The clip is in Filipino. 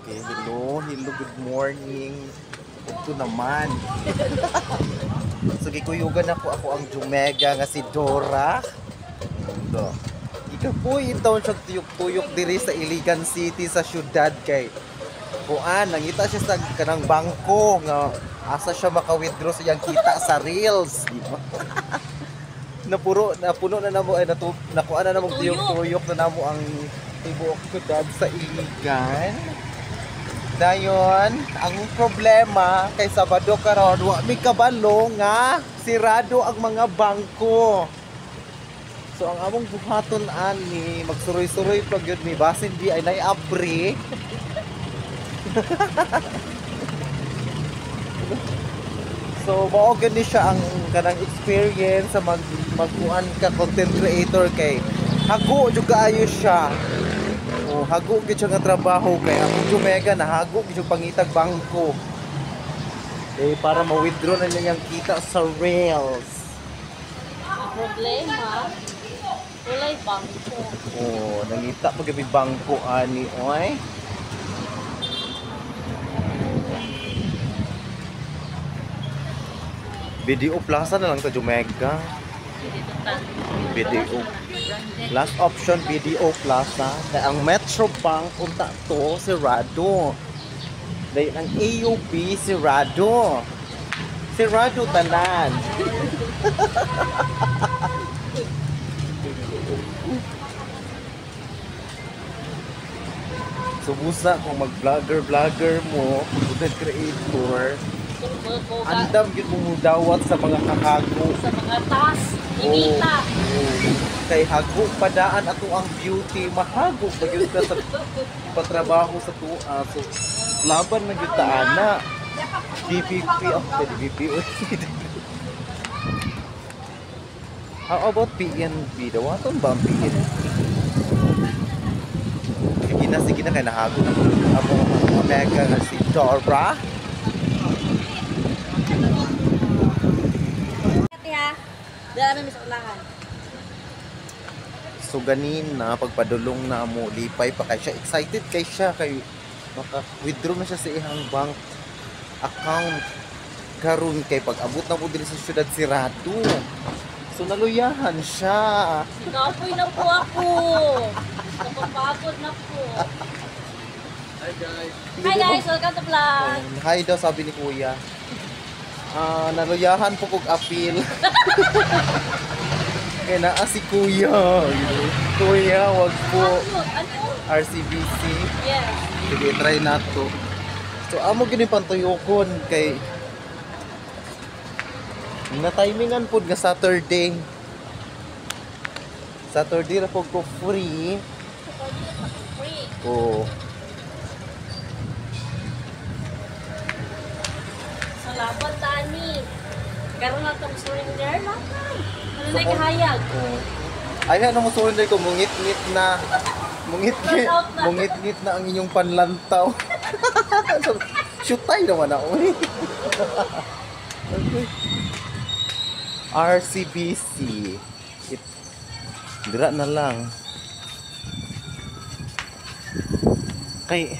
Okay, hello, good morning. Ito naman. So, gikuyugan ako ang Jumega nga si Dora. Ito. Ikaw po ito siya tuyok-tuyok diri sa Iligan City sa syudad kay kuan, nangita siya sa kanang bangko nga asa siya maka-withdraw sa iyang kita sa Reels, di ba? Napuno na namo ay nakuha na namong tuyok-tuyok na namo ang tibuok syudad sa Iligan. Dayon, ang problema kay Sabado karon wa mi kabalo nga sirado ang mga bangko. So ang among buhaton ani magsuroy-suroy pag yun mi basin di ay nay-apre. So mao gani siya ang kanang experience sa magkuan ka content creator kay hago jud kaayo siya. O hago gid siya nga trabaho kay ang Jumega na hago gid yung pangitag bangko. Eh para ma-withdraw na niya yung kita sa Reels. Problema, walay bangko. Oh, nangita pag gabi bangko ani oy. Video Plaza na lang sa Jumega. Video. Last option Video Plaza. Kaya ang Metro Bank unta to sirado. Dahil ang AUB sirado. Sirado tanan. So busa kung mag-vlogger mo, content creator, andam gid mo dawat sa mga kakago. Sa mga tas, inita. Kay hago padaan ato ang beauty, mahago ba gyud ka sa patrabaho sa tuwa. So laban na gyud ta ana. DPP of the DPP. How about PNB? Daw aton ba ang PNB? Sige na kay nahago na amo Omega nga si Dora. Dala mi sa ulahan. So ganin na pagpadulong na mo lipay pa kay siya, excited kay siya kay maka-withdraw na siya sa ihang bank account karon kay pag-abot na po diri sa syudad sirado. So naluyahan siya. Nakapoy na po ako. Napapagod na po. Hi guys, welcome to vlog. Hi daw sabi ni Kuya. Naluyahan po kog appeal. Kaya naa si Kuya. Kuya, wag po. Ano? RCBC. Yes. Sige, try na to. So, amo gini pantuyokon kay na-timingan po nga Saturday. Saturday na po ko free. Free. Oh. Salamat tani. Karon na tong surrender na. Ano na kahayag? Ay ano mo surrender ko mungit-ngit na. Mungit-ngit na ang inyong panlantaw. Shootay naman ako. Okay. RCBC. Dira na lang. Kay